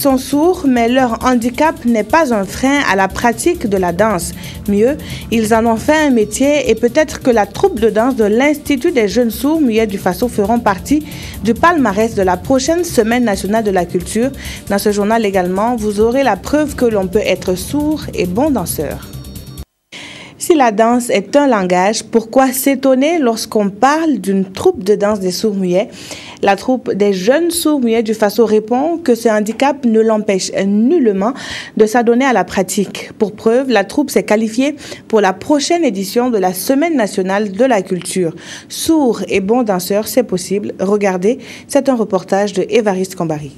sont sourds, mais leur handicap n'est pas un frein à la pratique de la danse. Mieux, ils en ont fait un métier et peut-être que la troupe de danse de l'Institut des jeunes sourds muets du Faso feront partie du palmarès de la prochaine Semaine nationale de la culture. Dans ce journal également, vous aurez la preuve que l'on peut être sourd et bon danseur. Si la danse est un langage, pourquoi s'étonner lorsqu'on parle d'une troupe de danse des sourds-muets? La troupe des jeunes sourds-muets du Faso répond que ce handicap ne l'empêche nullement de s'adonner à la pratique. Pour preuve, la troupe s'est qualifiée pour la prochaine édition de la Semaine nationale de la culture. Sourds et bons danseurs, c'est possible. Regardez, c'est un reportage de Évariste Kambari.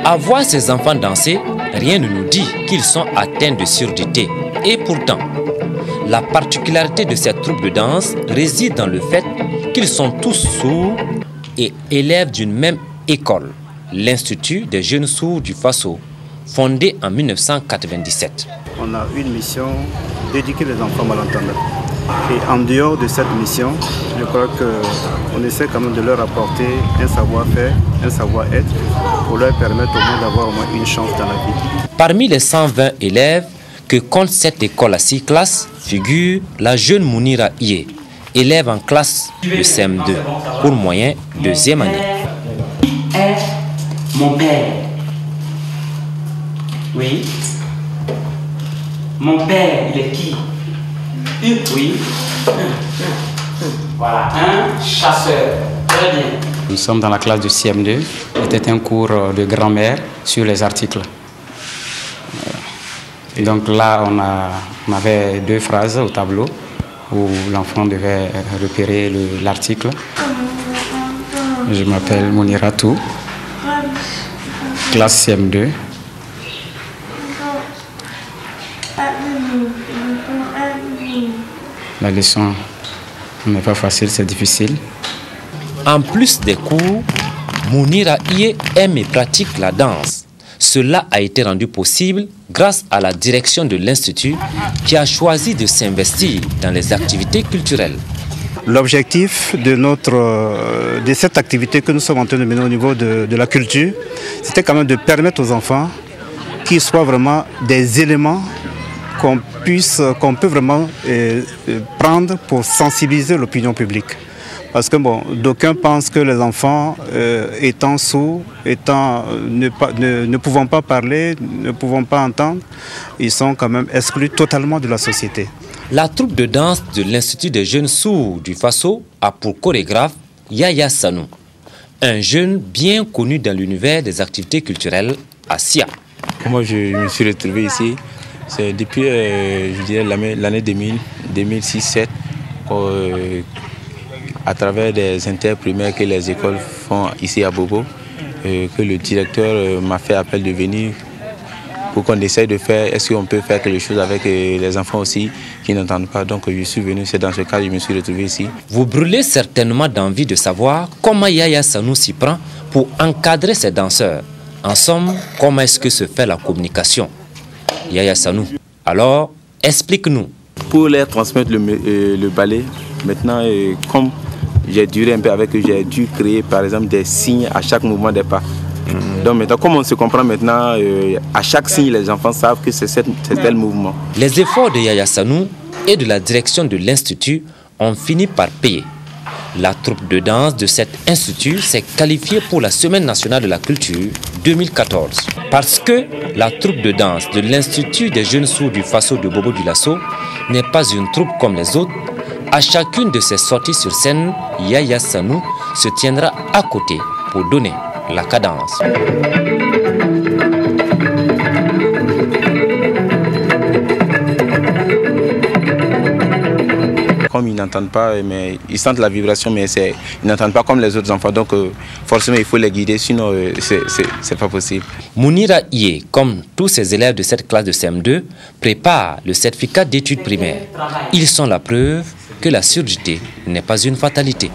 À voir ces enfants danser, rien ne nous dit qu'ils sont atteints de surdité. Et pourtant, la particularité de cette troupe de danse réside dans le fait qu'ils sont tous sourds et élèves d'une même école, l'Institut des jeunes sourds du Faso, fondé en 1997. On a une mission d'éduquer les enfants malentendants. Et en dehors de cette mission, je crois qu'on essaie quand même de leur apporter un savoir-faire, un savoir-être, pour leur permettre au moins d'avoir au moins une chance dans la vie. Parmi les 120 élèves que compte cette école à 6 classes, figure la jeune Mounira Iye, élève en classe de CM2, cours moyen, 2e année. Mon père. Oui. Mon père, il est qui? Oui. Voilà, un chasseur. Très bien. Nous sommes dans la classe de CM2. C'était un cours de grammaire sur les articles. Et donc là, on avait 2 phrases au tableau où l'enfant devait repérer l'article. Je m'appelle Mounira Tou, classe CM2. La leçon n'est pas facile, c'est difficile. En plus des cours, Mounira Iye aime et pratique la danse. Cela a été rendu possible grâce à la direction de l'Institut qui a choisi de s'investir dans les activités culturelles. L'objectif de cette activité que nous sommes en train de mener au niveau de la culture, c'était quand même de permettre aux enfants qu'ils soient vraiment des éléments qu'on peut vraiment prendre pour sensibiliser l'opinion publique. Parce que bon, d'aucuns pensent que les enfants, étant sourds, ne pouvant pas parler, ne pouvant pas entendre, ils sont quand même exclus totalement de la société. La troupe de danse de l'Institut des jeunes sourds du Faso a pour chorégraphe Yaya Sanou, un jeune bien connu dans l'univers des activités culturelles à Sia. Moi, je me suis retrouvé ici. C'est depuis l'année 2006-2007, à travers des interprimaires que les écoles font ici à Bobo, que le directeur m'a fait appel de venir pour qu'on essaye de faire, est-ce qu'on peut faire quelque chose avec les enfants aussi qui n'entendent pas. Donc je suis venu, c'est dans ce cas que je me suis retrouvé ici. Vous brûlez certainement d'envie de savoir comment Yaya Sanou s'y prend pour encadrer ses danseurs. En somme, comment est-ce que se fait la communication? Yaya Sanou, alors explique-nous. Pour leur transmettre le ballet, maintenant, comme j'ai duré un peu avec eux, j'ai dû créer par exemple des signes à chaque mouvement des pas. Donc maintenant, comme on se comprend maintenant, à chaque signe, les enfants savent que c'est tel mouvement. Les efforts de Yaya Sanou et de la direction de l'Institut ont fini par payer. La troupe de danse de cet institut s'est qualifiée pour la Semaine nationale de la culture 2014. Parce que la troupe de danse de l'Institut des jeunes sourds du Faso de Bobo Dioulasso n'est pas une troupe comme les autres, à chacune de ses sorties sur scène, Yaya Sanou se tiendra à côté pour donner la cadence. Comme ils n'entendent pas, mais ils sentent la vibration, mais ils n'entendent pas comme les autres enfants. Donc forcément, il faut les guider, sinon c'est pas possible. Mounira Iye, comme tous ses élèves de cette classe de CM2, prépare le certificat d'études primaires. Ils sont la preuve que la surdité n'est pas une fatalité.